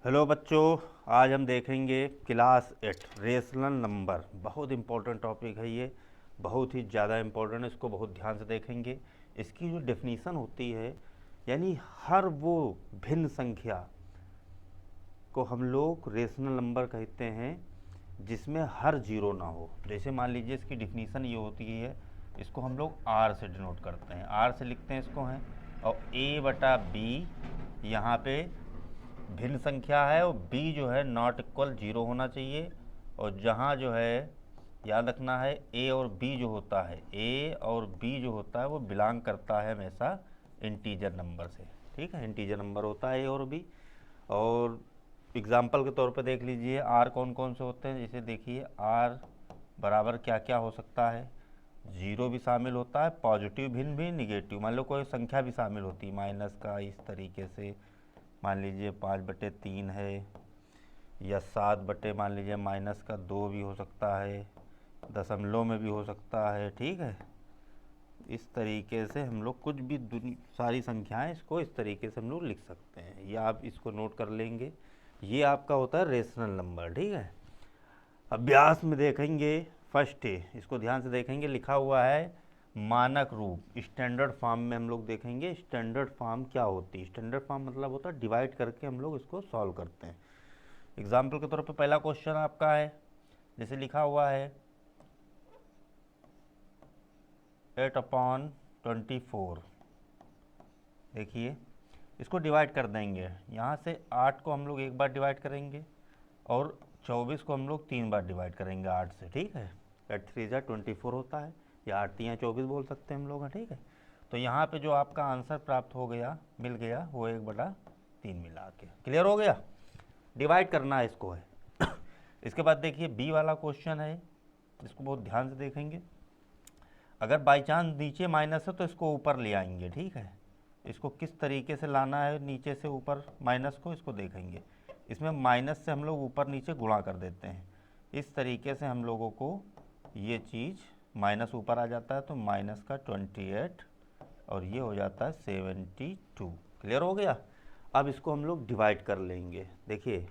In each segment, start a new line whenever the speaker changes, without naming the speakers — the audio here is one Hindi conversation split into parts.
हेलो बच्चों, आज हम देखेंगे क्लास 8 रेशनल नंबर। बहुत इम्पोर्टेंट टॉपिक है ये, बहुत ही ज़्यादा इम्पोर्टेंट है। इसको बहुत ध्यान से देखेंगे। इसकी जो डेफिनीशन होती है, यानी हर वो भिन्न संख्या को हम लोग रेशनल नंबर कहते हैं जिसमें हर जीरो ना हो। जैसे मान लीजिए इसकी डेफिनीशन ये होती है, इसको हम लोग आर से डिनोट करते हैं, आर से लिखते हैं इसको हैं। और ए बटा बी यहाँ पे भिन्न संख्या है और b जो है नॉट इक्वल जीरो होना चाहिए। और जहाँ जो है याद रखना है a और b जो होता है, a और b जो होता है वो बिलोंग करता है हमेशा इंटीजर नंबर से। ठीक है, इंटीजर नंबर होता है a और b। और एग्जाम्पल के तौर पे देख लीजिए r कौन कौन से होते हैं। जैसे देखिए r बराबर क्या क्या हो सकता है, जीरो भी शामिल होता है, पॉजिटिव भिन्न भी, निगेटिव मान लो कोई संख्या भी शामिल होती है, माइनस का इस तरीके से मान लीजिए 5/3 है, या 7 मान लीजिए -2 भी हो सकता है, दशमलव में भी हो सकता है। ठीक है, इस तरीके से हम लोग कुछ भी सारी संख्याएं इसको इस तरीके से हम लोग लिख सकते हैं। ये आप इसको नोट कर लेंगे, ये आपका होता है रेशनल नंबर। ठीक है, अभ्यास में देखेंगे फर्स्ट है, इसको ध्यान से देखेंगे। लिखा हुआ है मानक रूप, स्टैंडर्ड फॉर्म में हम लोग देखेंगे स्टैंडर्ड फॉर्म क्या होती है। स्टैंडर्ड फॉर्म मतलब होता है डिवाइड करके हम लोग इसको सॉल्व करते हैं। एग्जाम्पल के तौर पे पहला क्वेश्चन आपका है, जैसे लिखा हुआ है 8/24। देखिए इसको डिवाइड कर देंगे, यहाँ से 8 को हम लोग एक बार डिवाइड करेंगे और 24 को हम लोग 3 बार डिवाइड करेंगे 8 से। ठीक है, 8 3 जा 24 होता है, या 8 3 24 बोल सकते हैं हम लोग। ठीक है, तो यहाँ पे जो आपका आंसर प्राप्त हो गया, मिल गया, वो 1/3 मिला के। क्लियर हो गया, डिवाइड करना है इसको है। इसके बाद देखिए बी वाला क्वेश्चन है, इसको बहुत ध्यान से देखेंगे। अगर बाई चांस नीचे माइनस है तो इसको ऊपर ले आएंगे। ठीक है, इसको किस तरीके से लाना है नीचे से ऊपर माइनस को, इसको देखेंगे। इसमें माइनस से हम लोग ऊपर नीचे गुणा कर देते हैं, इस तरीके से हम लोगों को ये चीज़ माइनस ऊपर आ जाता है, तो माइनस का 28 और ये हो जाता है 72। क्लियर हो गया। अब इसको हम लोग डिवाइड कर लेंगे। देखिए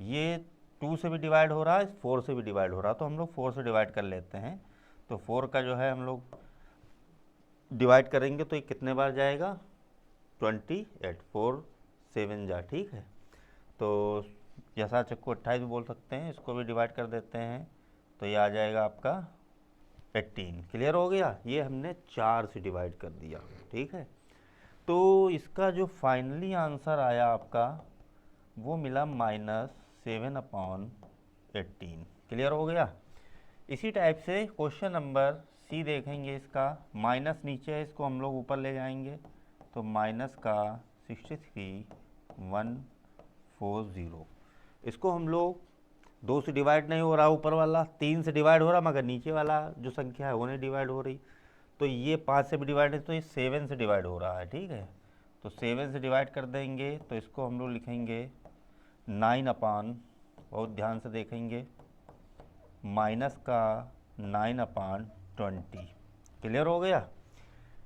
ये 2 से भी डिवाइड हो रहा है, 4 से भी डिवाइड हो रहा है, तो हम लोग 4 से डिवाइड कर लेते हैं। तो 4 का जो है हम लोग डिवाइड करेंगे तो ये कितने बार जाएगा, 28, 4 7 जा। ठीक है, तो जैसा चक्को को 28 भी बोल सकते हैं, इसको भी डिवाइड कर देते हैं तो ये आ जाएगा आपका 18। क्लियर हो गया, ये हमने 4 से डिवाइड कर दिया। ठीक है, तो इसका जो फाइनली आंसर आया आपका वो मिला -7/18। क्लियर हो गया। इसी टाइप से क्वेश्चन नंबर सी देखेंगे, इसका माइनस नीचे है, इसको हम लोग ऊपर ले जाएंगे, तो माइनस का 63,140। इसको हम लोग 2 से डिवाइड नहीं हो रहा ऊपर वाला, 3 से डिवाइड हो रहा, मगर नीचे वाला जो संख्या है वो नहीं डिवाइड हो रही। तो ये 5 से भी डिवाइड है, तो ये 7 से डिवाइड हो रहा है। ठीक है, तो 7 से डिवाइड कर देंगे तो इसको हम लोग लिखेंगे 9 बहुत ध्यान से देखेंगे, माइनस का 9/20। क्लियर हो गया।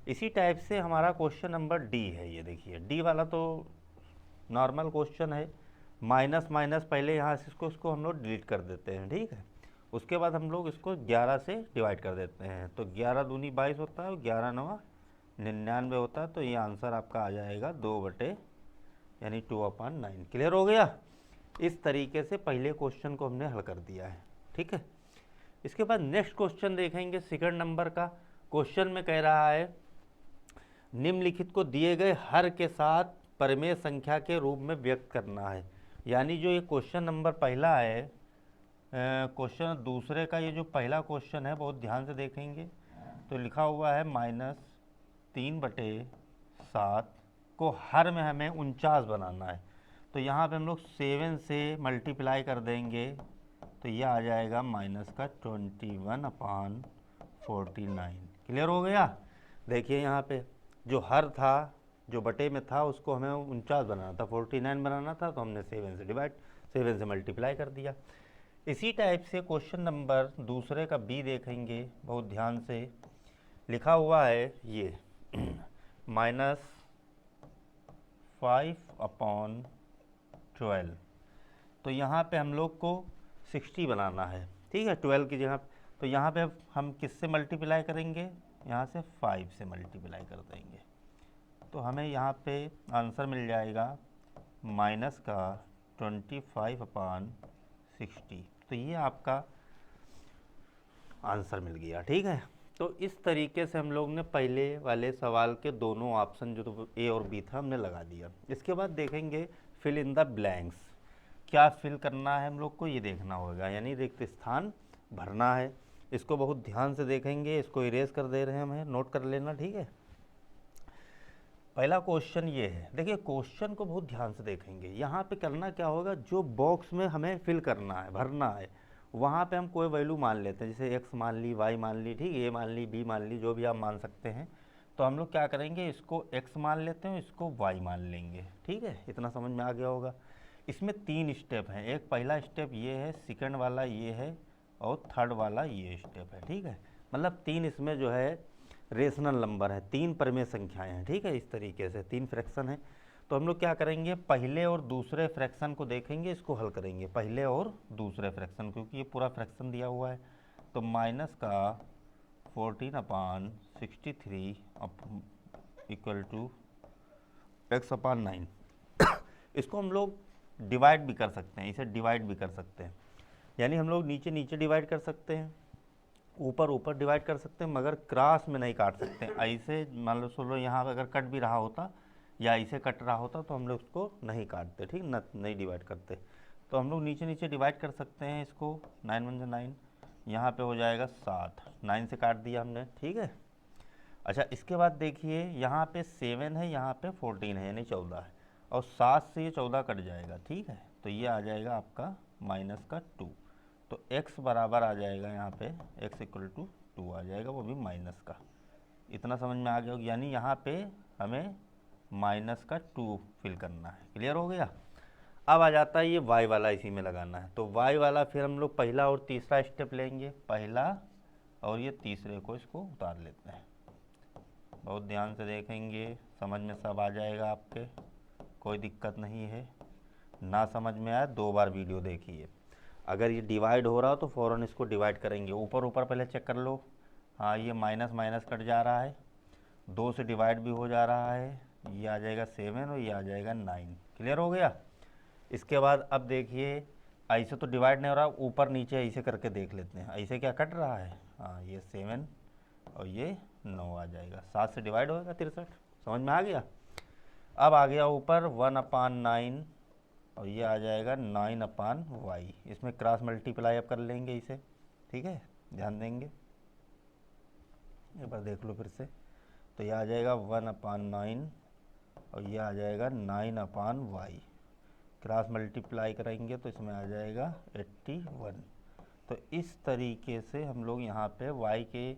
इसी टाइप से हमारा क्वेश्चन नंबर डी है। ये देखिए डी वाला तो नॉर्मल क्वेश्चन है, माइनस माइनस पहले यहाँ से इसको हम लोग डिलीट कर देते हैं। ठीक है, उसके बाद हम लोग इसको 11 से डिवाइड कर देते हैं, तो 11 दूनी 22 होता है और 11 9 99 होता है। तो ये आंसर आपका आ जाएगा 2 यानी 2/9। क्लियर हो गया। इस तरीके से पहले क्वेश्चन को हमने हल कर दिया है। ठीक है, इसके बाद नेक्स्ट क्वेश्चन देखेंगे सेकंड नंबर का। क्वेश्चन में कह रहा है निम्नलिखित को दिए गए हर के साथ परिमेय संख्या के रूप में व्यक्त करना है। यानी जो ये क्वेश्चन नंबर पहला है, क्वेश्चन दूसरे का ये जो पहला क्वेश्चन है बहुत ध्यान से देखेंगे, तो लिखा हुआ है -3/7 को हर में हमें 49 बनाना है। तो यहाँ पे हम लोग 7 से मल्टीप्लाई कर देंगे तो यह आ जाएगा -21/49। क्लियर हो गया। देखिए यहाँ पे जो हर था, जो बटे में था, उसको हमें 49 बनाना था, 49 बनाना था, तो हमने 7 से मल्टीप्लाई कर दिया। इसी टाइप से क्वेश्चन नंबर दूसरे का बी देखेंगे बहुत ध्यान से। लिखा हुआ है ये -5/12 तो यहाँ पे हम लोग को 60 बनाना है, ठीक है, 12 की जगह। तो यहाँ पे हम किससे मल्टीप्लाई करेंगे, यहाँ से 5 से मल्टीप्लाई कर देंगे, तो हमें यहाँ पे आंसर मिल जाएगा माइनस का 25/60। तो ये आपका आंसर मिल गया, ठीक है। तो इस तरीके से हम लोग ने पहले वाले सवाल के दोनों ऑप्शन जो तो ए और बी था हमने लगा दिया। इसके बाद देखेंगे फिल इन द ब्लैंक्स, क्या फिल करना है हम लोग को ये देखना होगा, यानी रिक्त स्थान भरना है। इसको बहुत ध्यान से देखेंगे, इसको इरेज कर दे रहे हैं हमें, नोट कर लेना, ठीक है। पहला क्वेश्चन ये है, देखिए क्वेश्चन को बहुत ध्यान से देखेंगे। यहाँ पे करना क्या होगा, जो बॉक्स में हमें फिल करना है, भरना है, वहाँ पे हम कोई वैल्यू मान लेते हैं, जैसे x मान ली, y मान ली, ठीक है, a मान ली, b मान ली, जो भी आप मान सकते हैं। तो हम लोग क्या करेंगे, इसको x मान लेते हैं, इसको y मान लेंगे, ठीक है। इतना समझ में आ गया होगा। इसमें 3 स्टेप हैं, एक पहला स्टेप ये है, सेकंड वाला ये है, और थर्ड वाला ये स्टेप है, ठीक है। मतलब 3 इसमें जो है रेशनल नंबर है, 3 परिमेय संख्याएं हैं, ठीक है। इस तरीके से 3 फ्रैक्शन है। तो हम लोग क्या करेंगे, पहले और दूसरे फ्रैक्शन को देखेंगे, इसको हल करेंगे, पहले और दूसरे फ्रैक्शन, क्योंकि ये पूरा फ्रैक्शन दिया हुआ है। तो माइनस का 14/63 इक्वल टू x/9। इसको हम लोग डिवाइड भी कर सकते हैं, इसे डिवाइड भी कर सकते हैं, यानी हम लोग नीचे नीचे डिवाइड कर सकते हैं, ऊपर ऊपर डिवाइड कर सकते हैं, मगर क्रॉस में नहीं काट सकते। ऐसे मान लो सोलो यहाँ अगर कट भी रहा होता या ऐसे कट रहा होता तो हम लोग उसको नहीं काटते, ठीक न, नहीं डिवाइड करते। तो हम लोग नीचे नीचे डिवाइड कर सकते हैं इसको। 9 1 9, यहाँ पे हो जाएगा 7, 9 से काट दिया हमने, ठीक है। अच्छा, इसके बाद देखिए यहाँ पे 7 है, यहाँ पे 14 है, यानी 14 है, और 7 से ये 14 कट जाएगा, ठीक है। तो ये आ जाएगा आपका माइनस का 2। तो x बराबर आ जाएगा यहाँ पे, x इक्वल टू 2 आ जाएगा, वो भी माइनस का। इतना समझ में आ गया होगा, यानी यहाँ पे हमें माइनस का 2 फिल करना है। क्लियर हो गया। अब आ जाता है ये y वाला, इसी में लगाना है। तो y वाला फिर हम लोग पहला और तीसरा स्टेप लेंगे, पहला और ये तीसरे को इसको उतार लेते हैं। बहुत ध्यान से देखेंगे, समझ में सब आ जाएगा आपके, कोई दिक्कत नहीं है। ना समझ में आया 2 बार वीडियो देखिए। अगर ये डिवाइड हो रहा हो तो फ़ौरन इसको डिवाइड करेंगे, ऊपर ऊपर पहले चेक कर लो। हाँ, ये माइनस माइनस कट जा रहा है, 2 से डिवाइड भी हो जा रहा है, ये आ जाएगा 7 और ये आ जाएगा 9। क्लियर हो गया। इसके बाद अब देखिए, ऐसे तो डिवाइड नहीं हो रहा, ऊपर नीचे ऐसे करके देख लेते हैं, ऐसे क्या कट रहा है। हाँ, ये 7 और ये 9 आ जाएगा, 7 से डिवाइड होगा 63। समझ में आ गया। अब आ गया ऊपर 1/9 और ये आ जाएगा 9/y। इसमें क्रॉस मल्टीप्लाई अब कर लेंगे इसे, ठीक है, ध्यान देंगे, एक बार देख लो फिर से। तो ये आ जाएगा 1/9 और ये आ जाएगा 9/y। क्रॉस मल्टीप्लाई करेंगे तो इसमें आ जाएगा 81। तो इस तरीके से हम लोग यहाँ पे y के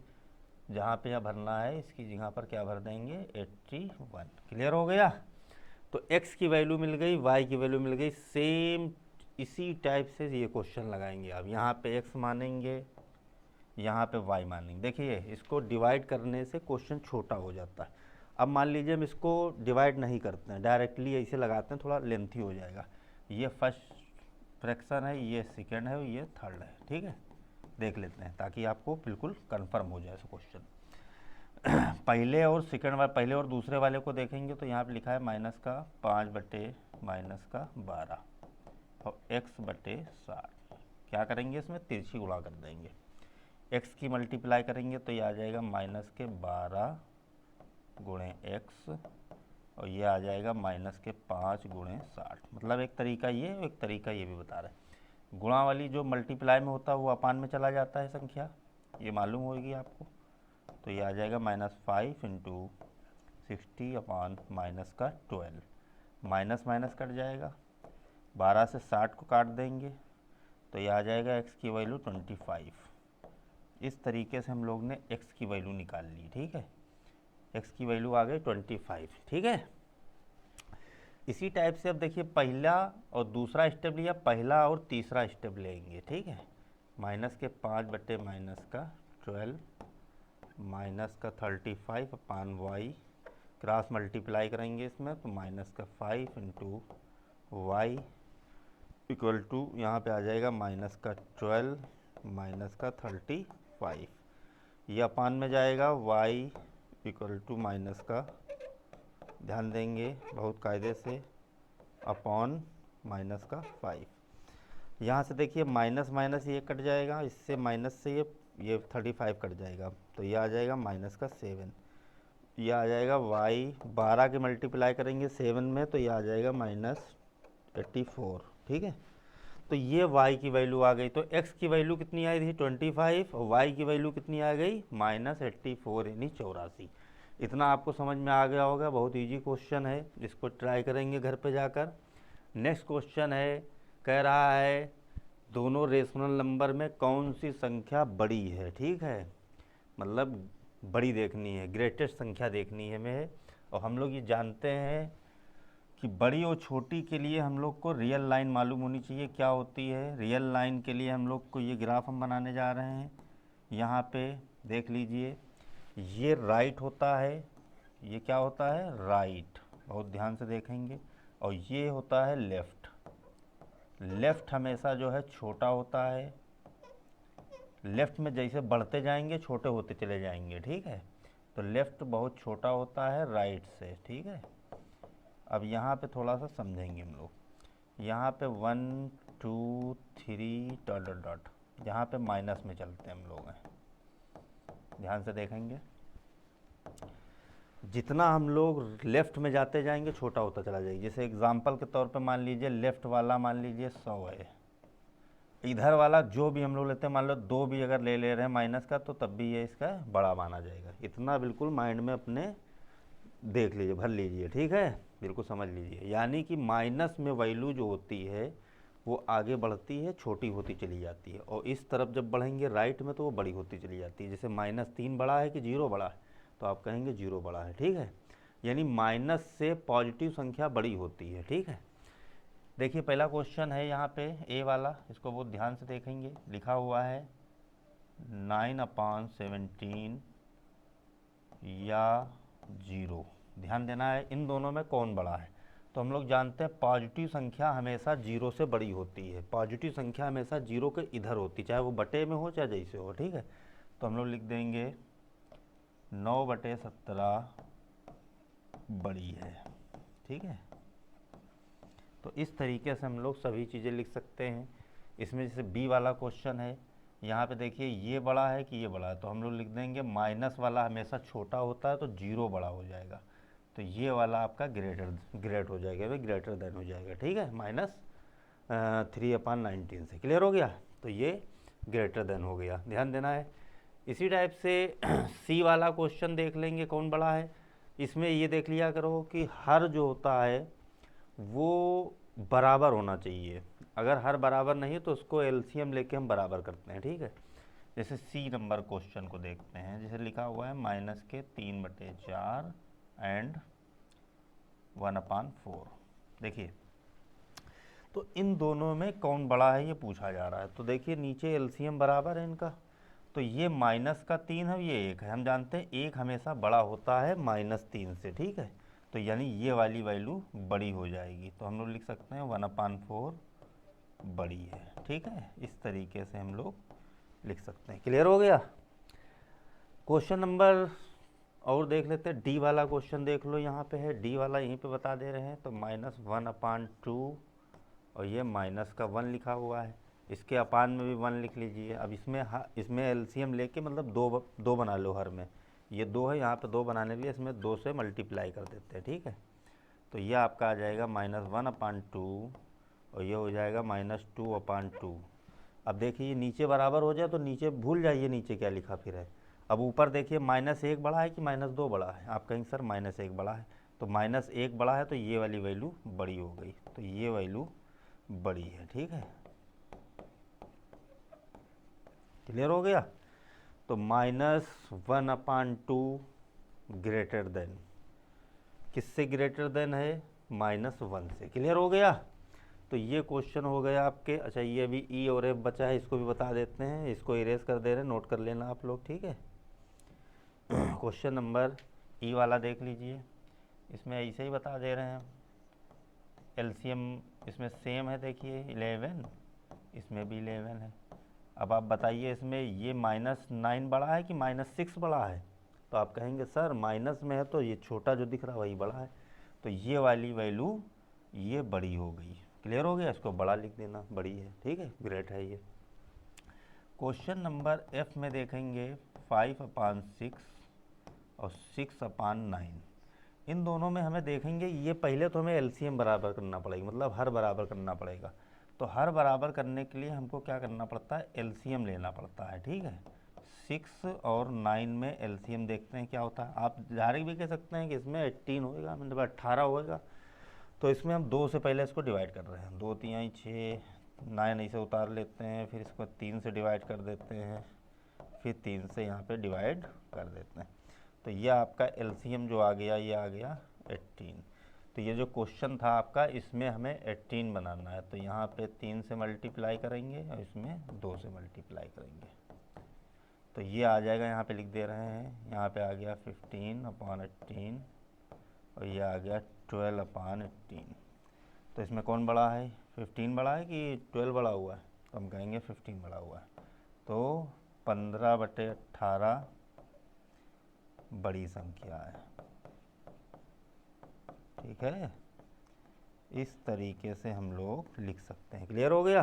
जहाँ पे यह भरना है, इसकी जगह पर क्या भर देंगे, 81। क्लियर हो गया। तो x की वैल्यू मिल गई, y की वैल्यू मिल गई। सेम इसी टाइप से ये क्वेश्चन लगाएंगे आप, यहाँ पे x मानेंगे, यहाँ पे y मानेंगे। देखिए इसको डिवाइड करने से क्वेश्चन छोटा हो जाता है। अब मान लीजिए हम इसको डिवाइड नहीं करते हैं, डायरेक्टली ऐसे लगाते हैं, थोड़ा लेंथी हो जाएगा। ये फर्स्ट फ्रैक्शन है, ये सेकेंड है, ये थर्ड है, ठीक है। देख लेते हैं ताकि आपको बिल्कुल कंफर्म हो जाए क्वेश्चन। पहले और सेकंड वाले, पहले और दूसरे वाले को देखेंगे तो यहाँ पे लिखा है माइनस का 5/-12 और x/60। क्या करेंगे, इसमें तिरछी गुणा कर देंगे, x की मल्टीप्लाई करेंगे तो ये आ जाएगा माइनस के 12 गुणे x और ये आ जाएगा माइनस के 5 गुणे 60। मतलब एक तरीका ये, एक तरीका ये भी बता रहे हैं। गुणा वाली जो मल्टीप्लाई में होता है वो अपान में चला जाता है संख्या, ये मालूम होगी आपको। तो ये आ जाएगा -5 × 60/-12। माइनस माइनस कट जाएगा, 12 से 60 को काट देंगे तो ये आ जाएगा x की वैल्यू 25। इस तरीके से हम लोग ने x की वैल्यू निकाल ली, ठीक है। x की वैल्यू आ गई 25, ठीक है। इसी टाइप से अब देखिए, पहला और दूसरा स्टेप लिया, पहला और तीसरा स्टेप लेंगे, ठीक है। माइनस के 5/-12 माइनस का 35/y, क्रॉस मल्टीप्लाई करेंगे इसमें तो माइनस का 5 × y इक्वल टू यहाँ पे आ जाएगा माइनस का 12 माइनस का 35, ये अपान में जाएगा y इक्वल टू माइनस का, ध्यान देंगे बहुत कायदे से, अपॉन माइनस का 5। यहाँ से देखिए माइनस माइनस ये कट जाएगा, इससे माइनस से ये 35 कट जाएगा, तो ये आ जाएगा माइनस का 7। ये आ जाएगा y 12 के मल्टीप्लाई करेंगे 7 में, तो ये आ जाएगा -84। ठीक है, तो ये y की वैल्यू आ गई। तो x की वैल्यू कितनी आई थी 25 और y की वैल्यू कितनी आ गई -84 यानी 84। इतना आपको समझ में आ गया होगा। बहुत इजी क्वेश्चन है, इसको ट्राई करेंगे घर पे जाकर। नेक्स्ट क्वेश्चन है, कह रहा है दोनों रेशनल नंबर में कौन सी संख्या बड़ी है। ठीक है, मतलब बड़ी देखनी है, ग्रेटेस्ट संख्या देखनी है हमें। और हम लोग ये जानते हैं कि बड़ी और छोटी के लिए हम लोग को रियल लाइन मालूम होनी चाहिए क्या होती है। रियल लाइन के लिए हम लोग को ये ग्राफ हम बनाने जा रहे हैं। यहाँ पे देख लीजिए, ये राइट होता है, ये क्या होता है राइट, बहुत ध्यान से देखेंगे। और ये होता है लेफ़्ट। लेफ़्ट हमेशा जो है छोटा होता है, लेफ़्ट में जैसे बढ़ते जाएंगे छोटे होते चले जाएंगे। ठीक है, तो लेफ़्ट बहुत छोटा होता है राइट से। ठीक है, अब यहाँ पे थोड़ा सा समझेंगे हम लोग। यहाँ पे 1 2 3 डॉट डॉट डॉट, यहाँ पे माइनस में चलते हैं हम लोग हैं, ध्यान से देखेंगे। जितना हम लोग लेफ़्ट में जाते जाएंगे छोटा होता चला जाएगा। जैसे एग्जांपल के तौर पे मान लीजिए लेफ़्ट वाला मान लीजिए 100 है, इधर वाला जो भी हम लोग लेते हैं, मान लो 2 भी अगर ले रहे हैं माइनस का, तो तब भी ये इसका बड़ा माना जाएगा। इतना बिल्कुल माइंड में अपने देख लीजिए, भर लीजिए। ठीक है, बिल्कुल समझ लीजिए। यानी कि माइनस में वैल्यू जो होती है वो आगे बढ़ती है, छोटी होती चली जाती है, और इस तरफ जब बढ़ेंगे राइट में तो वो बड़ी होती चली जाती है। जैसे -3 बड़ा है कि 0 बड़ा है, तो आप कहेंगे 0 बड़ा है। ठीक है, यानी माइनस से पॉजिटिव संख्या बड़ी होती है। ठीक है, देखिए पहला क्वेश्चन है यहाँ पे ए वाला, इसको बहुत ध्यान से देखेंगे। लिखा हुआ है 9/17 या 0। ध्यान देना है इन दोनों में कौन बड़ा है। तो हम लोग जानते हैं पॉजिटिव संख्या हमेशा 0 से बड़ी होती है। पॉजिटिव संख्या हमेशा 0 के इधर होती है, चाहे वो बटे में हो चाहे जैसे हो। ठीक है, तो हम लोग लिख देंगे 9/17 बड़ी है। ठीक है, तो इस तरीके से हम लोग सभी चीज़ें लिख सकते हैं। इसमें जैसे बी वाला क्वेश्चन है, यहाँ पे देखिए ये बड़ा है कि ये बड़ा है, तो हम लोग लिख देंगे माइनस वाला हमेशा छोटा होता है तो 0 बड़ा हो जाएगा, तो ये वाला आपका ग्रेट हो जाएगा, भाई ग्रेटर देन हो जाएगा। ठीक है, -3/19 से क्लियर हो गया, तो ये ग्रेटर देन हो गया, ध्यान देना है। इसी टाइप से सी वाला क्वेश्चन देख लेंगे कौन बड़ा है। इसमें ये देख लिया करो कि हर जो होता है वो बराबर होना चाहिए। अगर हर बराबर नहीं है तो उसको एलसीएम लेके हम बराबर करते हैं। ठीक है, जैसे सी नंबर क्वेश्चन को देखते हैं, जैसे लिखा हुआ है -3/4 एंड 1/4। देखिए, तो इन दोनों में कौन बड़ा है ये पूछा जा रहा है। तो देखिए नीचे एलसीएम बराबर है इनका, तो ये -3 है, ये 1 है। हम जानते हैं 1 हमेशा बड़ा होता है -3 से। ठीक है, तो यानी ये वाली वैल्यू बड़ी हो जाएगी, तो हम लोग लिख सकते हैं 1/4 बड़ी है। ठीक है, इस तरीके से हम लोग लिख सकते हैं। क्लियर हो गया। क्वेश्चन नंबर और देख लेते हैं, डी वाला क्वेश्चन देख लो, यहाँ पे है डी वाला, यहीं पे बता दे रहे हैं। तो -1/2 और ये -1 लिखा हुआ है, इसके अपान में भी 1 लिख लीजिए। अब इसमें एलसीएम लेके मतलब दो बना लो हर में, ये 2 है, यहाँ पे 2 बनाने के लिए इसमें 2 से मल्टीप्लाई कर देते हैं। ठीक है, तो ये आपका आ जाएगा -1/2 और ये हो जाएगा -2/2। अब देखिए ये नीचे बराबर हो जाए तो नीचे भूल जाइए नीचे क्या लिखा फिर है। अब ऊपर देखिए -1 बड़ा है कि -2 बड़ा है, आप कहेंगे सर -1 बड़ा है, तो -1 बड़ा है तो ये वाली वैल्यू बड़ी हो गई, तो ये वैल्यू बड़ी है। ठीक है, क्लियर हो गया। तो -1/2 ग्रेटर देन, किससे ग्रेटर देन है -1 से। क्लियर हो गया, तो ये क्वेश्चन हो गया आपके। अच्छा, ये अभी ई और एफ बचा है, इसको भी बता देते हैं, इसको इरेज कर दे रहे हैं, नोट कर लेना आप लोग। ठीक है, क्वेश्चन नंबर ई वाला देख लीजिए, इसमें ऐसे ही बता दे रहे हैं एलसीएम इसमें सेम है, देखिए 11, इसमें भी 11 है। अब आप बताइए इसमें ये -9 बड़ा है कि -6 बड़ा है? तो आप कहेंगे सर माइनस में है तो ये छोटा जो दिख रहा है वही बड़ा है, तो ये वाली वैल्यू ये बड़ी हो गई। क्लियर हो गया? इसको बड़ा लिख देना, बड़ी है, ठीक है, ग्रेट है ये। क्वेश्चन नंबर एफ में देखेंगे 5/6 और 6/9, इन दोनों में हमें देखेंगे ये पहले तो हमें एलसीएम बराबर करना पड़ेगा, मतलब हर बराबर करना पड़ेगा। तो हर बराबर करने के लिए हमको क्या करना पड़ता है, एलसीएम लेना पड़ता है, ठीक है। 6 और 9 में एलसीएम देखते हैं क्या होता है। आप डायरेक्ट भी कह सकते हैं कि इसमें 18 होएगा, मतलब 18 होएगा। तो इसमें हम 2 से पहले इसको डिवाइड कर रहे हैं, 2 3 6, 9 ऐसे उतार लेते हैं, फिर इसको 3 से डिवाइड कर देते हैं, फिर 3 से यहाँ पे डिवाइड कर देते हैं। तो ये आपका एलसीएम जो आ गया, ये आ गया 18। तो ये जो क्वेश्चन था आपका, इसमें हमें 18 बनाना है। तो यहाँ पे 3 से मल्टीप्लाई करेंगे और इसमें 2 से मल्टीप्लाई करेंगे, तो ये आ जाएगा, यहाँ पे लिख दे रहे हैं, यहाँ पे आ गया 15/18 और ये आ गया 12/18। तो इसमें कौन बड़ा है, 15 बड़ा है कि 12 बड़ा हुआ है? तो हम कहेंगे 15 बड़ा हुआ है। तो 15/18 बड़ी संख्या है, ठीक है। इस तरीके से हम लोग लिख सकते हैं। क्लियर हो गया?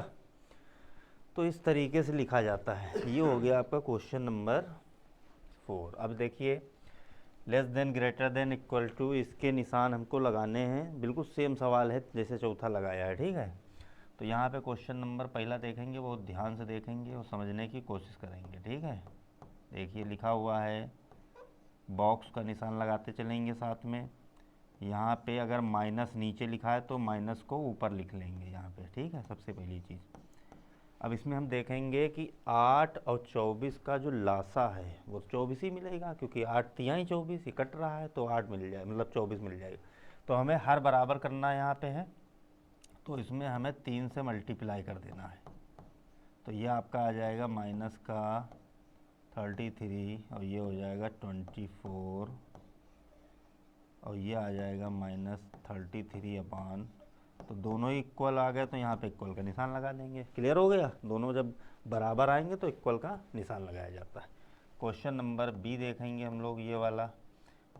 तो इस तरीके से लिखा जाता है। ये हो गया आपका क्वेश्चन नंबर 4। अब देखिए less than greater than equal to, इसके निशान हमको लगाने हैं, बिल्कुल सेम सवाल है जैसे चौथा लगाया है, ठीक है। तो यहाँ पे क्वेश्चन नंबर पहला देखेंगे, बहुत ध्यान से देखेंगे और समझने की कोशिश करेंगे, ठीक है। देखिए लिखा हुआ है, बॉक्स का निशान लगाते चलेंगे साथ में। यहाँ पे अगर माइनस नीचे लिखा है तो माइनस को ऊपर लिख लेंगे यहाँ पे, ठीक है, सबसे पहली चीज़। अब इसमें हम देखेंगे कि 8 और 24 का जो लासा है वो 24 ही मिलेगा, क्योंकि 8 तिहाई 24 ही कट रहा है, तो 8 मिल जाए, मतलब 24 मिल जाएगा। तो हमें हर बराबर करना यहाँ पे है, तो इसमें हमें 3 से मल्टीप्लाई कर देना है। तो ये आपका आ जाएगा माइनस का 33 और ये हो जाएगा 24 और ये आ जाएगा -33/, तो दोनों ही इक्वल आ गए, तो यहाँ पे इक्वल का निशान लगा देंगे। क्लियर हो गया? दोनों जब बराबर आएंगे तो इक्वल का निशान लगाया जाता है। क्वेश्चन नंबर बी देखेंगे हम लोग, ये वाला,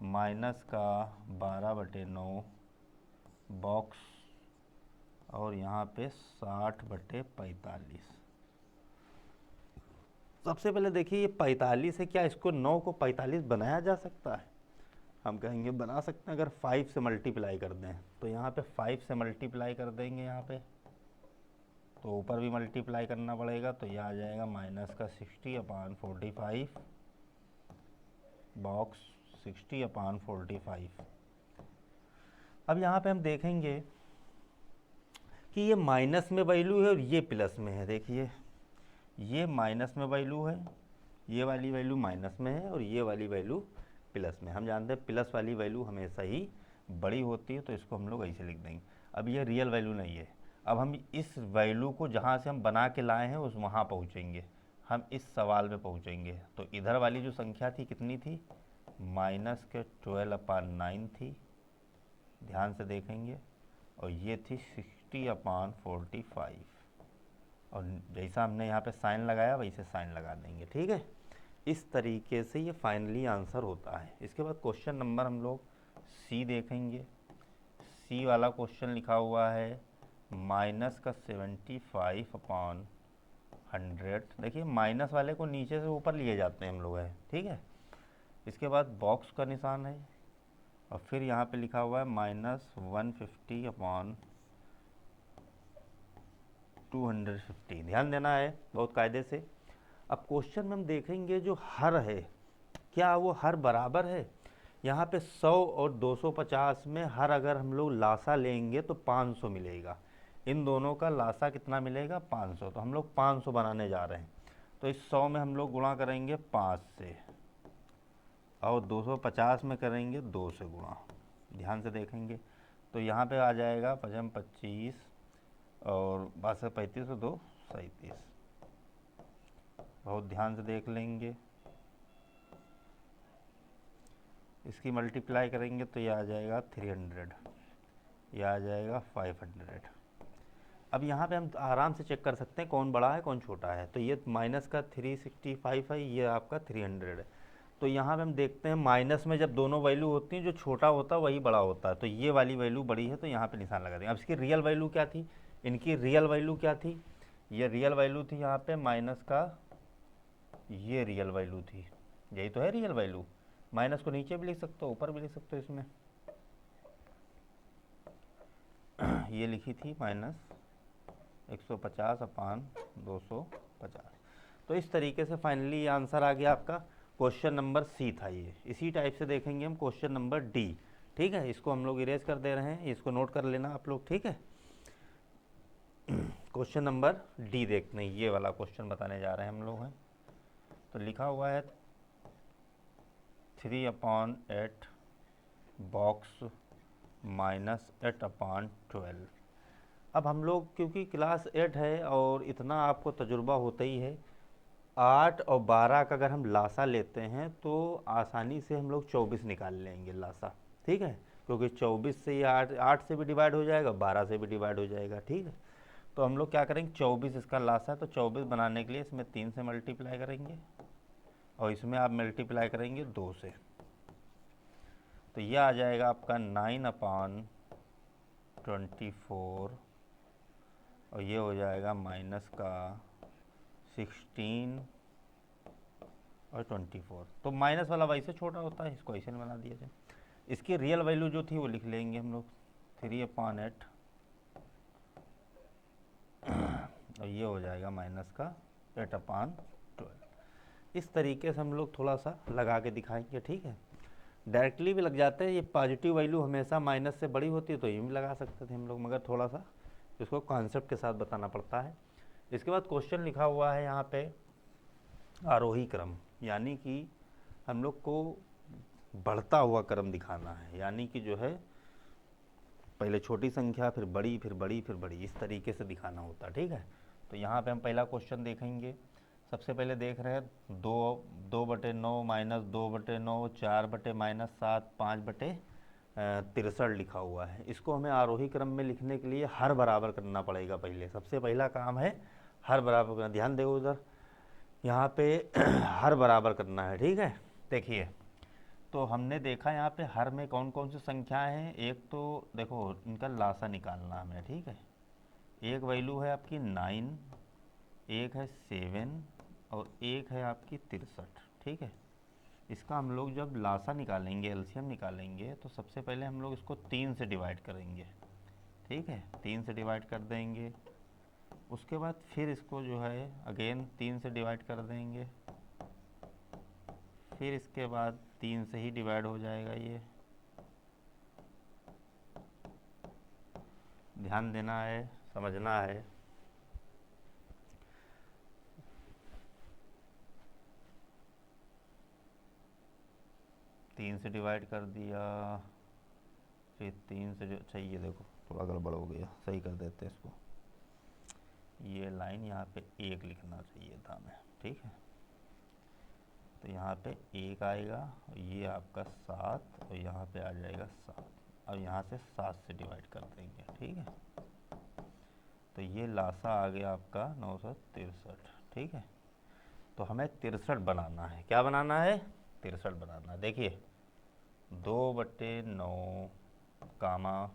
माइनस का 12/9 बॉक्स और यहाँ पे 60/45। सबसे पहले देखिए ये 45 है, क्या इसको 9 को 45 बनाया जा सकता है? हम कहेंगे बना सकते हैं, अगर 5 से मल्टीप्लाई कर दें। तो यहाँ पे 5 से मल्टीप्लाई कर देंगे, यहाँ पे तो ऊपर भी मल्टीप्लाई करना पड़ेगा, तो यह आ जाएगा माइनस का 60/45 बॉक्स 60/45। अब यहाँ पे हम देखेंगे कि ये माइनस में वैल्यू है और ये प्लस में है। देखिए ये माइनस में वैल्यू है, ये वाली वैल्यू माइनस में है और ये वाली वैल्यू प्लस में। हम जानते हैं प्लस वाली वैल्यू हमेशा ही बड़ी होती है, तो इसको हम लोग ऐसे लिख देंगे। अब ये रियल वैल्यू नहीं है, अब हम इस वैल्यू को जहाँ से हम बना के लाए हैं उस वहाँ पहुँचेंगे, हम इस सवाल में पहुँचेंगे। तो इधर वाली जो संख्या थी कितनी थी, माइनस के 12/9 थी, ध्यान से देखेंगे, और ये थी 60/45, और जैसा हमने यहाँ पे साइन लगाया वैसे साइन लगा देंगे, ठीक है। इस तरीके से ये फाइनली आंसर होता है। इसके बाद क्वेश्चन नंबर हम लोग सी देखेंगे। सी वाला क्वेश्चन लिखा हुआ है माइनस का 75/100। देखिए माइनस वाले को नीचे से ऊपर लिए जाते हैं हम लोग, है, ठीक है। इसके बाद बॉक्स का निशान है और फिर यहाँ पे लिखा हुआ है -150/250। ध्यान देना है बहुत कायदे से। अब क्वेश्चन में हम देखेंगे जो हर है, क्या वो हर बराबर है? यहाँ पे 100 और 250 में हर अगर हम लोग लासा लेंगे तो 500 मिलेगा। इन दोनों का लासा कितना मिलेगा, 500। तो हम लोग 500 बनाने जा रहे हैं, तो इस 100 में हम लोग गुणा करेंगे 5 से और 250 में करेंगे 2 से गुणा। ध्यान से देखेंगे तो यहाँ पे आ जाएगा 25 और 35 और 2 37। बहुत ध्यान से देख लेंगे, इसकी मल्टीप्लाई करेंगे तो ये आ जाएगा 300। ये आ जाएगा 500। अब यहाँ पे हम आराम से चेक कर सकते हैं कौन बड़ा है कौन छोटा है। तो ये माइनस का 365 है, ये आपका 300 है। तो यहाँ पे हम देखते हैं माइनस में जब दोनों वैल्यू होती हैं जो छोटा होता है वही बड़ा होता है। तो ये वाली वैल्यू बड़ी है तो यहाँ पे निशान लगा देंगे। अब इसकी रियल वैल्यू क्या थी, इनकी रियल वैल्यू क्या थी, ये रियल वैल्यू थी यहाँ पे माइनस का, ये रियल वैल्यू थी, यही तो है रियल वैल्यू। माइनस को नीचे भी लिख सकते हो ऊपर भी लिख सकते हो इसमें। ये लिखी थी माइनस 150/250। तो इस तरीके से फाइनली ये आंसर आ गया आपका। क्वेश्चन नंबर सी था ये। इसी टाइप से देखेंगे हम क्वेश्चन नंबर डी। ठीक है, इसको हम लोग इरेज कर दे रहे हैं, इसको नोट कर लेना आप लोग। ठीक है, क्वेश्चन नंबर डी देखते हैं, ये वाला क्वेश्चन बताने जा रहे हैं हम लोग हैं। तो लिखा हुआ है 3/8 बॉक्स -8/12। अब हम लोग क्योंकि क्लास 8 है और इतना आपको तजुर्बा होता ही है, 8 और 12 का अगर हम लासा लेते हैं तो आसानी से हम लोग 24 निकाल लेंगे लासा। ठीक है, क्योंकि 24 से ये 8 से भी डिवाइड हो जाएगा, 12 से भी डिवाइड हो जाएगा। ठीक है, तो हम लोग क्या करेंगे, 24 इसका लासा है तो 24 बनाने के लिए इसमें 3 से मल्टीप्लाई करेंगे और इसमें आप मल्टीप्लाई करेंगे 2 से। तो यह आ जाएगा आपका 9/24 और ये हो जाएगा माइनस का 16 और 24। तो माइनस वाला वैसे छोटा होता है, इसको ऐसे बना दिया जाए। इसकी रियल वैल्यू जो थी वो लिख लेंगे हम लोग 3/8 और ये हो जाएगा माइनस का 8/12। इस तरीके से हम लोग थोड़ा सा लगा के दिखाएंगे। ठीक है, डायरेक्टली भी लग जाते हैं, ये पॉजिटिव वैल्यू हमेशा माइनस से बड़ी होती है तो ये भी लगा सकते थे हम लोग, मगर थोड़ा सा इसको कॉन्सेप्ट के साथ बताना पड़ता है। इसके बाद क्वेश्चन लिखा हुआ है यहाँ पे आरोही क्रम, यानी कि हम लोग को बढ़ता हुआ क्रम दिखाना है, यानी कि जो है पहले छोटी संख्या फिर बड़ी फिर बड़ी फिर बड़ी, इस तरीके से दिखाना होता है। ठीक है, तो यहाँ पे हम पहला क्वेश्चन देखेंगे। सबसे पहले देख रहे हैं 2/9 -2/9 4/-7 5/63 लिखा हुआ है। इसको हमें आरोही क्रम में लिखने के लिए हर बराबर करना पड़ेगा। पहले सबसे पहला काम है हर बराबर करना। ध्यान दो उधर, यहाँ पे हर बराबर करना है। ठीक है, देखिए तो हमने देखा यहाँ पे हर में कौन कौन सी संख्याएं हैं। एक तो देखो इनका लासा निकालना हमें। ठीक है, एक वैल्यू है आपकी 9, एक है 7 और एक है आपकी 63। ठीक है, इसका हम लोग जब लासा निकालेंगे, एलसीएम निकालेंगे, तो सबसे पहले हम लोग इसको 3 से डिवाइड करेंगे। ठीक है, 3 से डिवाइड कर देंगे, उसके बाद फिर इसको जो है अगेन 3 से डिवाइड कर देंगे, फिर इसके बाद 3 से ही डिवाइड हो जाएगा। ये ध्यान देना है, समझना है। तीन से डिवाइड कर दिया, फिर 3 से अच्छा ये देखो थोड़ा गड़बड़ हो गया, सही कर देते हैं इसको। ये लाइन यहाँ पे 1 लिखना चाहिए था हमें। ठीक है, तो यहाँ पे 1 आएगा और ये आपका 7 और यहाँ पे आ जाएगा 7। अब यहाँ से 7 से डिवाइड कर देंगे। ठीक है, तो ये लासा आ गया आपका 963। ठीक है, तो हमें 63 बनाना है। क्या बनाना है? 63 बनाना है। देखिए 2/9 कामा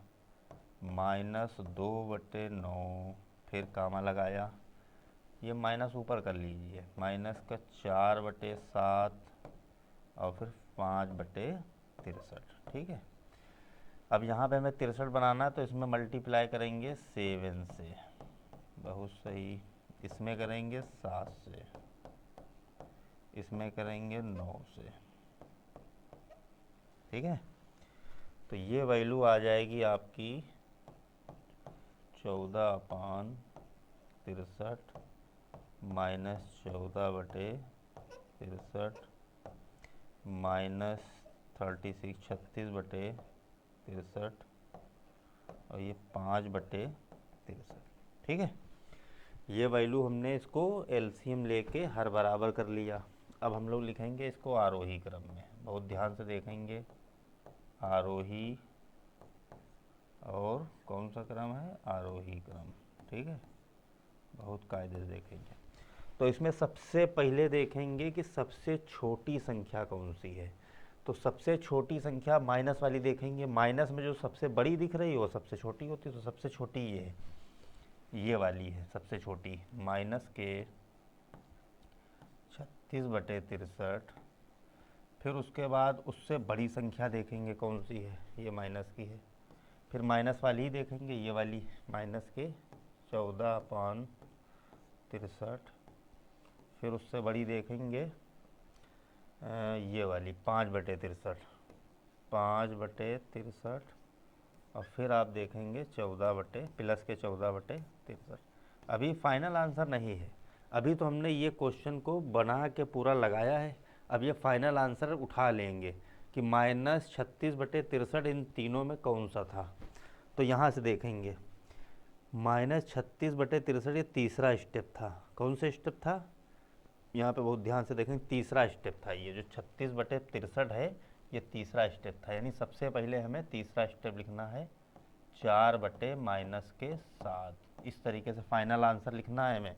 -2/9 फिर कामा लगाया, ये माइनस ऊपर कर लीजिए, माइनस का 4/7 और फिर 5/63। ठीक है, अब यहाँ पे हमें 63 बनाना है तो इसमें मल्टीप्लाई करेंगे 7 से, बहुत सही। इसमें करेंगे 7 से, इसमें करेंगे 9 से। ठीक है, तो ये वैल्यू आ जाएगी आपकी 14/63 -14/63 -36 और ये 5/63। ठीक है, ये वैल्यू हमने इसको एलसीएम लेके हर बराबर कर लिया। अब हम लोग लिखेंगे इसको आरोही क्रम में, बहुत ध्यान से देखेंगे। आरोही और कौन सा क्रम है, आरोही क्रम। ठीक है, बहुत कायदे से देखेंगे। तो इसमें सबसे पहले देखेंगे कि सबसे छोटी संख्या कौन सी है। तो सबसे छोटी संख्या माइनस वाली देखेंगे। माइनस में जो सबसे बड़ी दिख रही है वो सबसे छोटी होती है, तो सबसे छोटी ये है, ये वाली है सबसे छोटी, माइनस के 36/63। फिर उसके बाद उससे बड़ी संख्या देखेंगे कौन सी है, ये माइनस की है। फिर माइनस वाली ही देखेंगे, ये वाली माइनस के 14/63। फिर उससे बड़ी देखेंगे ये वाली 5/63, 5/63। और फिर आप देखेंगे 14/+14/63। अभी फाइनल आंसर नहीं है, अभी तो हमने ये क्वेश्चन को बना के पूरा लगाया है। अब ये फाइनल आंसर उठा लेंगे कि -36/63 इन तीनों में कौन सा था। तो यहाँ से देखेंगे -36/63 ये तीसरा स्टेप था। कौन सा स्टेप था, यहाँ पे बहुत ध्यान से देखेंगे, तीसरा स्टेप था। ये जो 36/63 है ये तीसरा स्टेप था, यानी सबसे पहले हमें तीसरा स्टेप लिखना है 4/-7। इस तरीके से फाइनल आंसर लिखना है हमें।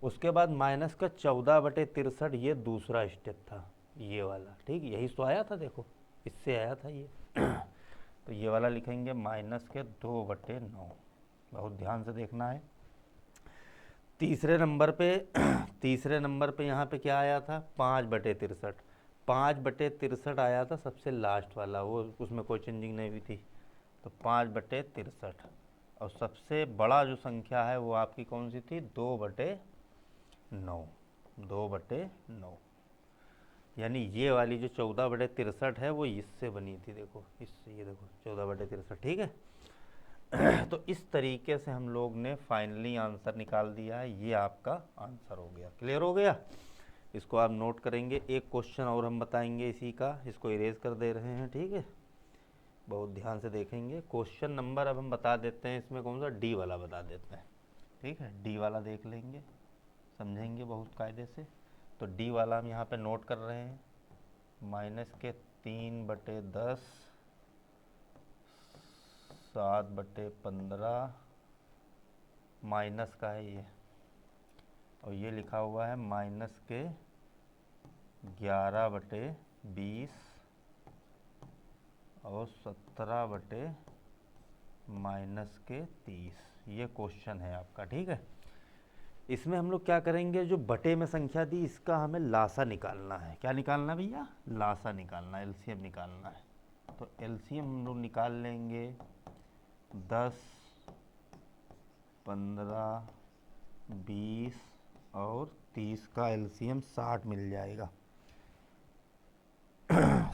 उसके बाद माइनस का 14/63 ये दूसरा स्टेप था, ये वाला। ठीक, यही तो आया था, देखो इससे आया था ये। तो ये वाला लिखेंगे माइनस के 2/9। बहुत ध्यान से देखना है। तीसरे नंबर पे यहाँ पे क्या आया था, 5/63। 5/63 आया था सबसे लास्ट वाला, वो उसमें कोई चेंजिंग नहीं हुई थी, तो 5/63। और सबसे बड़ा जो संख्या है वो आपकी कौन सी थी, 2/9। 2/9 यानी ये वाली जो 14/63 है वो इससे बनी थी, देखो इससे, ये देखो 14/63। ठीक है। तो इस तरीके से हम लोग ने फाइनली आंसर निकाल दिया है। ये आपका आंसर हो गया। क्लियर हो गया, इसको आप नोट करेंगे। एक क्वेश्चन और हम बताएंगे इसी का, इसको इरेज कर दे रहे हैं। ठीक है, बहुत ध्यान से देखेंगे। क्वेश्चन नंबर अब हम बता देते हैं, इसमें कौन सा, डी वाला बता देते हैं। ठीक है, डी वाला देख लेंगे, समझेंगे बहुत कायदे से। तो डी वाला हम यहाँ पे नोट कर रहे हैं, -3/10, 7/15 माइनस का है ये, और ये लिखा हुआ है -11/20 और 17/-30। ये क्वेश्चन है आपका। ठीक है, इसमें हम लोग क्या करेंगे, जो बटे में संख्या दी इसका हमें लासा निकालना है। क्या निकालना है भैया, लासा निकालना है, एलसीएम निकालना है। तो एलसीएम हम लोग निकाल लेंगे, 10, 15, 20 और 30 का एलसीएम 60 मिल जाएगा।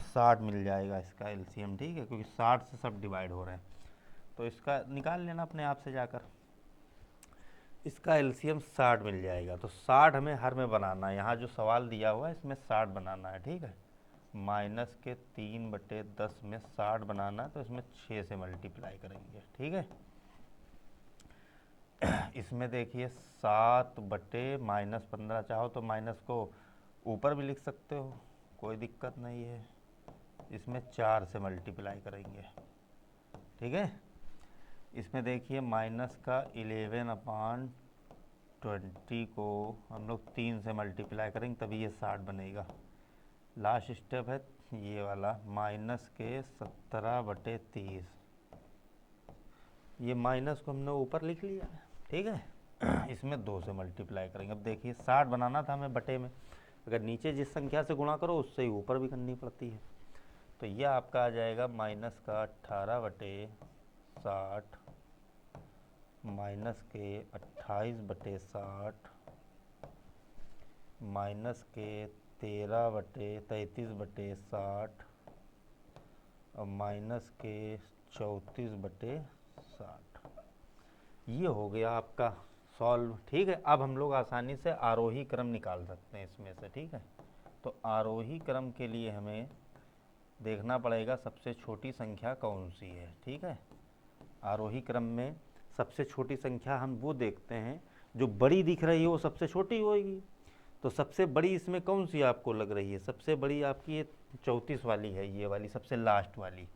60 मिल जाएगा इसका एलसीएम। ठीक है, क्योंकि 60 से सब डिवाइड हो रहे हैं, तो इसका निकाल लेना अपने आप से जाकर। इसका एलसीएम 60 मिल जाएगा। तो 60 हमें हर में बनाना है, यहाँ जो सवाल दिया हुआ है इसमें 60 बनाना है। ठीक है, -3/10 में 60 बनाना है, तो इसमें 6 से मल्टीप्लाई करेंगे। ठीक है, इसमें देखिए 7/-15, चाहो तो माइनस को ऊपर भी लिख सकते हो, कोई दिक्कत नहीं है। इसमें 4 से मल्टीप्लाई करेंगे। ठीक है, इसमें देखिए माइनस का 11/20 को हम लोग 3 से मल्टीप्लाई करेंगे, तभी ये 60 बनेगा। लास्ट स्टेप है ये वाला, माइनस के 17/30। ये माइनस को हमने ऊपर लिख लिया है। ठीक है, इसमें 2 से मल्टीप्लाई करेंगे। अब देखिए 60 बनाना था हमें बटे में, अगर नीचे जिस संख्या से गुणा करो उससे ही ऊपर भी करनी पड़ती है। तो ये आपका आ जाएगा माइनस का 18/60, माइनस के 28/60, माइनस के 33/60 और माइनस के 34/60। ये हो गया आपका सॉल्व। ठीक है, अब हम लोग आसानी से आरोही क्रम निकाल सकते हैं इसमें से। ठीक है, तो आरोही क्रम के लिए हमें देखना पड़ेगा सबसे छोटी संख्या कौन सी है। ठीक है, आरोही क्रम में सबसे छोटी संख्या हम वो देखते हैं, जो बड़ी दिख रही है वो सबसे छोटी होगी। तो सबसे बड़ी इसमें कौन सी आपको लग रही है, सबसे बड़ी आपकी ये 34 वाली है, ये वाली सबसे लास्ट वाली।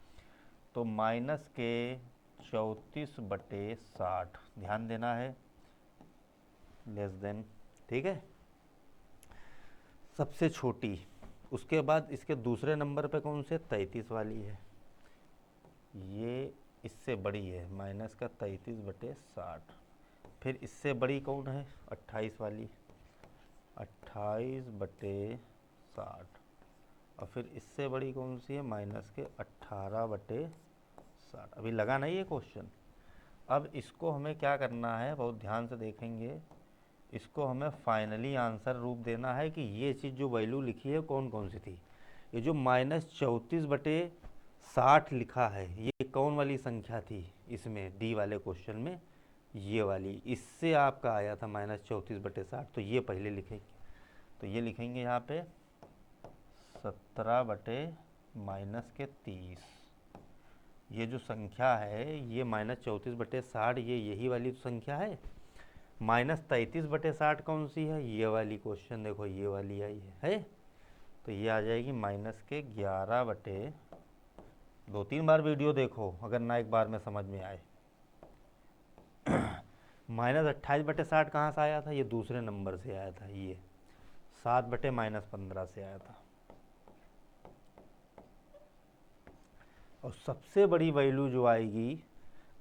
तो माइनस के 34/60 ध्यान देना है, लेस देन, ठीक है, सबसे छोटी। उसके बाद इसके दूसरे नंबर पे कौन से 33 वाली है, ये इससे बड़ी है, माइनस का 33/60। फिर इससे बड़ी कौन है, 28 वाली, 28/60। और फिर इससे बड़ी कौन सी है, माइनस के 18/60। अभी लगा नहीं ये क्वेश्चन। अब इसको हमें क्या करना है, बहुत ध्यान से देखेंगे, इसको हमें फाइनली आंसर रूप देना है कि ये चीज़ जो वैल्यू लिखी है कौन कौन सी थी। ये जो -34/60 लिखा है, ये कौन वाली संख्या थी इसमें, डी वाले क्वेश्चन में, ये वाली। इससे आपका आया था -34/60, तो ये पहले लिखेंगे। तो ये लिखेंगे यहाँ पे 17/-30। ये जो संख्या है ये -34/60, ये यही वाली तो संख्या है। -33/60 कौन सी है, ये वाली, क्वेश्चन देखो ये वाली आई है। तो ये आ जाएगी -11/, 2-3 बार वीडियो देखो अगर ना एक बार में समझ में आए। -28/60 कहाँ से आया था, ये दूसरे नंबर से आया था, ये 7/-15 से आया था। और सबसे बड़ी वैल्यू जो आएगी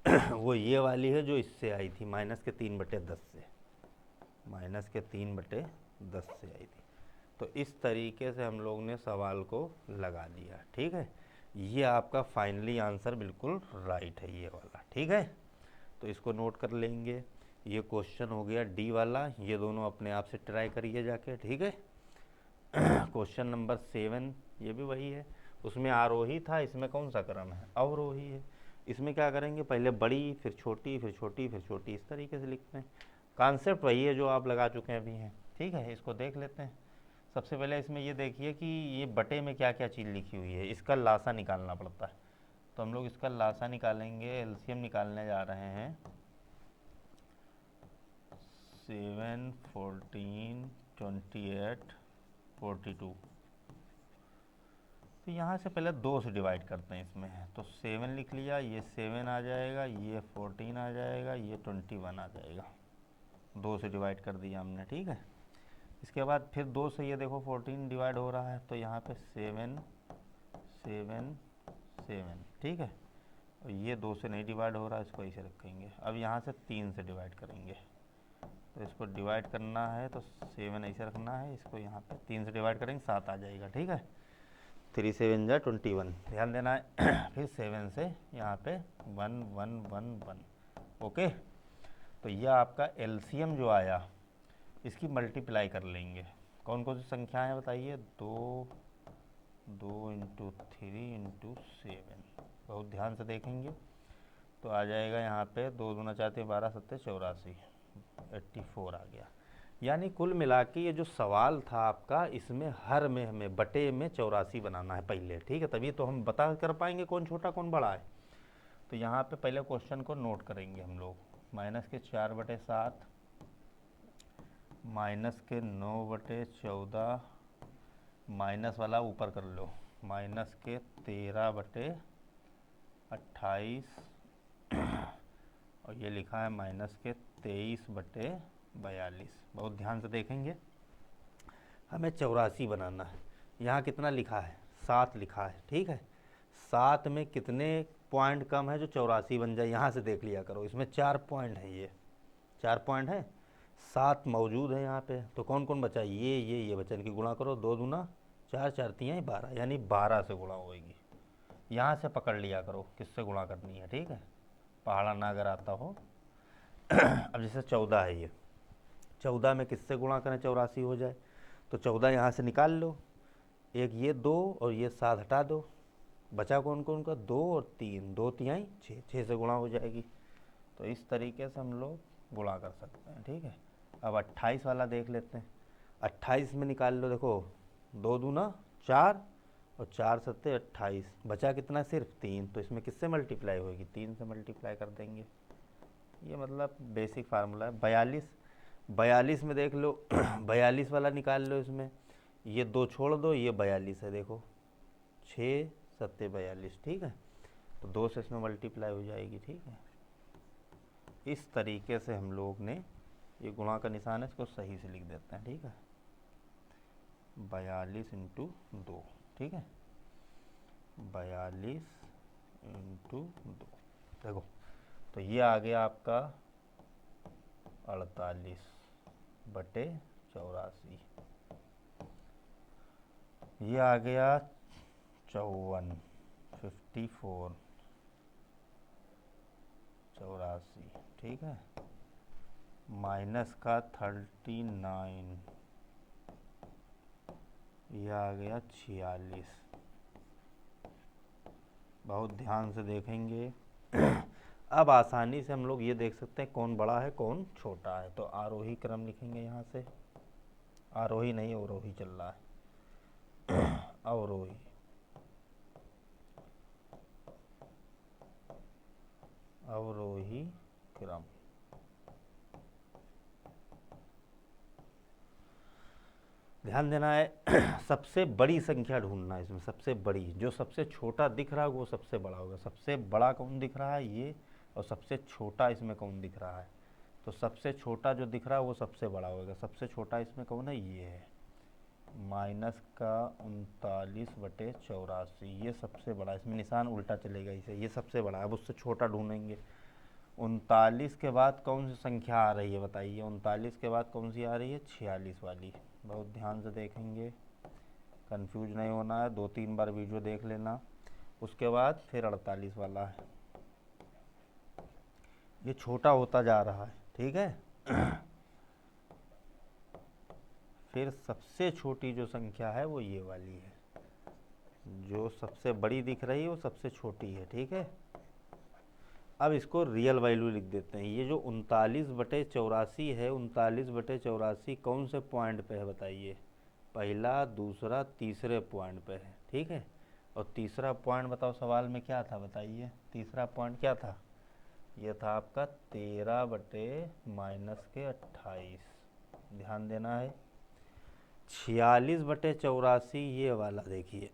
वो ये वाली है जो इससे आई थी, -3/10 से, -3/10 से आई थी। तो इस तरीके से हम लोग ने सवाल को लगा दिया, ठीक है। ये आपका फाइनली आंसर बिल्कुल राइट है, ये वाला, ठीक है। तो इसको नोट कर लेंगे। ये क्वेश्चन हो गया डी वाला, ये दोनों अपने आप से ट्राई करिए जाके, ठीक है। क्वेश्चन नंबर 7 ये भी वही है, उसमें आरोही था, इसमें कौन सा क्रम है, अवरोही है। इसमें क्या करेंगे, पहले बड़ी, फिर छोटी, फिर छोटी, फिर छोटी, इस तरीके से लिखते हैं। कॉन्सेप्ट वही है जो आप लगा चुके हैं अभी हैं, ठीक है। इसको देख लेते हैं। सबसे पहले इसमें ये देखिए कि ये बटे में क्या क्या चीज़ लिखी हुई है, इसका लासा निकालना पड़ता है। तो हम लोग इसका लासा निकालेंगे, एलसीएम निकालने जा रहे हैं। 7, 14, 28, 42। तो यहाँ से पहले 2 से डिवाइड करते हैं इसमें, तो 7 लिख लिया, ये 7 आ जाएगा, ये 14 आ जाएगा, ये 21 आ जाएगा। 2 से डिवाइड कर दिया हमने, ठीक है। इसके बाद फिर 2 से ये देखो 14 डिवाइड हो रहा है, तो यहाँ पे 7, 7, 7, ठीक है। और ये 2 से नहीं डिवाइड हो रहा है, इसको ऐसे रखेंगे। अब यहाँ से 3 से डिवाइड करेंगे, तो इसको डिवाइड करना है तो 7 ऐसे रखना है, इसको यहाँ पे 3 से डिवाइड करेंगे, 7 आ जाएगा, ठीक है। 3 7 जा 21, ध्यान देना है। फिर 7 से यहाँ पे 1 1 1 1, ओके। तो यह आपका एलसीएम जो आया, इसकी मल्टीप्लाई कर लेंगे। कौन कौन सी संख्या है बताइए, 2 × 3 × 7, बहुत ध्यान से देखेंगे। तो आ जाएगा यहाँ पे 2 दूना 4 12 7 84, 84 आ गया। यानी कुल मिला के ये जो सवाल था आपका, इसमें हर में हमें बटे में 84 बनाना है पहले, ठीक है। तभी तो हम बता कर पाएंगे कौन छोटा कौन बड़ा है। तो यहाँ पे पहले क्वेश्चन को नोट करेंगे हम लोग, -4/7, -9/14, माइनस वाला ऊपर कर लो, -13/28, और ये लिखा है -23/42। बहुत ध्यान से देखेंगे, हमें 84 बनाना है। यहाँ कितना लिखा है, 7 लिखा है, ठीक है। 7 में कितने पॉइंट कम है जो 84 बन जाए, यहाँ से देख लिया करो। इसमें 4 पॉइंट है, ये 4 पॉइंट है, 7 मौजूद है यहाँ पे। तो कौन कौन बचा, ये बचा, इनकी गुणा करो, 2 दूना 4 4 3 12, यानी 12 से गुणा होएगी। यहाँ से पकड़ लिया करो किससे गुणा करनी है, ठीक है, पहाड़ा ना अगर आता हो। अब जैसे 14 है, ये 14 में किससे गुणा करें 84 हो जाए, तो 14 यहाँ से निकाल लो, एक ये 2 और ये 7 हटा दो, बचा कौन कौन का, 2 और 3, 2 3 6, 6 से गुणा हो जाएगी। तो इस तरीके से हम लोग गुणा कर सकते हैं, ठीक है। अब 28 वाला देख लेते हैं। 28 में निकाल लो, देखो 2 दूना 4 और 4 7 28, बचा कितना, सिर्फ 3। तो इसमें किससे मल्टीप्लाई होगी, 3 से मल्टीप्लाई कर देंगे। ये मतलब बेसिक फार्मूला है। 42 में देख लो, 42 वाला निकाल लो। इसमें ये 2 छोड़ दो, ये 42 है, देखो 6 7 42, ठीक है। तो 2 से इसमें मल्टीप्लाई हो जाएगी, ठीक है। इस तरीके से हम लोग ने, ये गुणा का निशान है, इसको सही से लिख देते हैं, ठीक है। 42 इंटू 2, ठीक है, 42 इंटू 2, देखो तो ये आ गया आपका 48/84, ये आ गया 54, 54, 84, ठीक है, माइनस का 39, ये आ गया 46। बहुत ध्यान से देखेंगे। अब आसानी से हम लोग ये देख सकते हैं कौन बड़ा है कौन छोटा है। तो आरोही क्रम लिखेंगे यहाँ से, आरोही नहीं अवरोही चल रहा है, अवरोही, अवरोही क्रम। ध्यान देना है। सबसे बड़ी संख्या ढूंढना है इसमें, सबसे बड़ी, जो सबसे छोटा दिख रहा है वो सबसे बड़ा होगा। सबसे बड़ा कौन दिख रहा है ये, और सबसे छोटा इसमें कौन दिख रहा है, तो सबसे छोटा जो दिख रहा है वो सबसे बड़ा होगा। सबसे छोटा इसमें कौन है, ये है, माइनस का 39/84, ये सबसे बड़ा, इसमें निशान उल्टा चलेगा इसे, ये सबसे बड़ा। अब उससे छोटा ढूंढेंगे। 39 के बाद कौन सी संख्या आ रही है बताइए, 39 के बाद कौन सी आ रही है, 46 वाली। बहुत ध्यान से देखेंगे, कंफ्यूज नहीं होना है, 2-3 बार वीडियो देख लेना। उसके बाद फिर 48 वाला है, ये छोटा होता जा रहा है, ठीक है। फिर सबसे छोटी जो संख्या है वो ये वाली है, जो सबसे बड़ी दिख रही है वो सबसे छोटी है, ठीक है। अब इसको रियल वैल्यू लिख देते हैं। ये जो 39/84 है, 39/84 कौन से पॉइंट पे है बताइए, पहला, दूसरा, तीसरे पॉइंट पे है, ठीक है। और तीसरा पॉइंट बताओ सवाल में क्या था बताइए, तीसरा पॉइंट क्या था, ये था आपका 13/-28। ध्यान देना है। 46/84 ये वाला देखिए,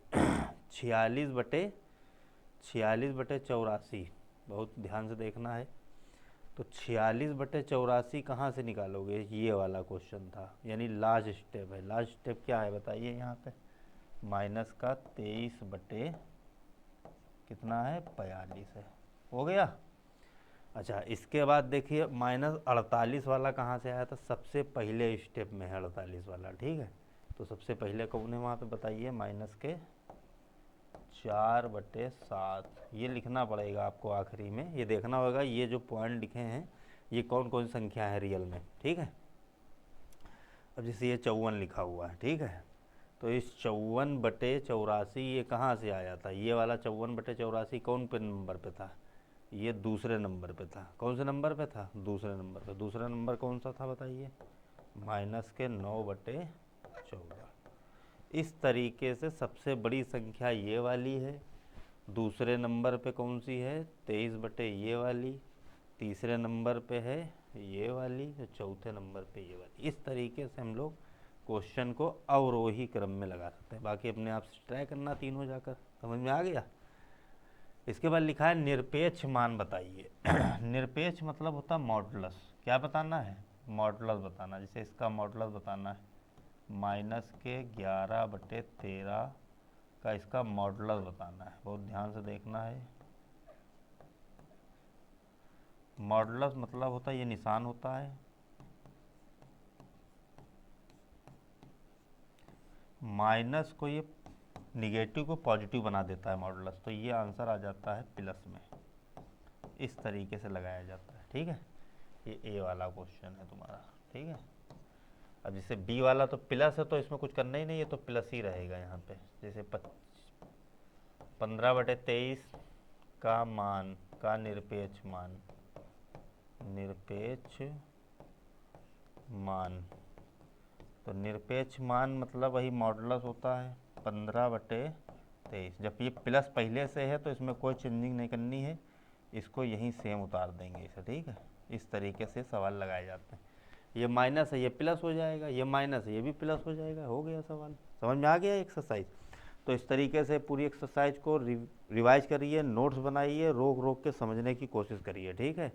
46/84, बहुत ध्यान से देखना है। तो 46/84 कहाँ से निकालोगे, ये वाला क्वेश्चन था, यानी लास्ट स्टेप है। लास्ट स्टेप क्या है बताइए यहाँ पे, माइनस का 23 कितना है, 42 है, हो गया। अच्छा, इसके बाद देखिए -48 वाला कहाँ से आया था, सबसे पहले स्टेप में है 48 वाला, ठीक है। तो सबसे पहले कौन है वहाँ पे बताइए, माइनस के 4/7, ये लिखना पड़ेगा आपको आखिरी में। ये देखना होगा ये जो पॉइंट लिखे हैं ये कौन कौन सी संख्या है रियल में, ठीक है। अब जैसे ये 54 लिखा हुआ है, ठीक है, तो इस 54/84 ये कहाँ से आया था, ये वाला 54/84 कौन पे नंबर पे था, ये दूसरे नंबर पे था। कौन से नंबर पे था, दूसरे नंबर पे। दूसरा नंबर कौन सा था बताइए, माइनस के 9/14। इस तरीके से सबसे बड़ी संख्या ये वाली है, दूसरे नंबर पे कौन सी है, 23 ये वाली, तीसरे नंबर पे है ये वाली, और चौथे नंबर पे ये वाली। इस तरीके से हम लोग क्वेश्चन को अवरोही क्रम में लगा सकते हैं। बाकी अपने आप से ट्राई करना तीनों जाकर, समझ में आ गया। इसके बाद लिखा है निरपेक्ष मान बताइए। निरपेक्ष मतलब होता है मॉडुलस, क्या बताना है, मॉडुलस बताना। जैसे इसका मॉडुलस बताना है, माइनस के 11/13 का इसका मॉडुलस बताना है। बहुत ध्यान से देखना है। मॉडुलस मतलब होता है, ये निशान होता है, माइनस को ये निगेटिव को पॉजिटिव बना देता है मॉडुलस, तो ये आंसर आ जाता है प्लस में। इस तरीके से लगाया जाता है, ठीक है। ये ए वाला क्वेश्चन है तुम्हारा, ठीक है। अब जैसे बी वाला तो प्लस है, तो इसमें कुछ करना ही नहीं है, तो प्लस ही रहेगा यहाँ पे। जैसे 15/23 का मान का निरपेक्ष मान, निरपेक्ष मान, तो निरपेक्ष मान मतलब वही मॉडुलस होता है 15/23। जब ये प्लस पहले से है तो इसमें कोई चेंजिंग नहीं करनी है, इसको यहीं सेम उतार देंगे इसे, ठीक है। इस तरीके से सवाल लगाए जाते हैं। ये माइनस है ये प्लस हो जाएगा, ये माइनस है ये भी प्लस हो जाएगा, हो गया सवाल। समझ में आ गया एक्सरसाइज। तो इस तरीके से पूरी एक्सरसाइज को रिवाइज करिए, नोट्स बनाइए, रोक रोक के समझने की कोशिश करिए, ठीक है।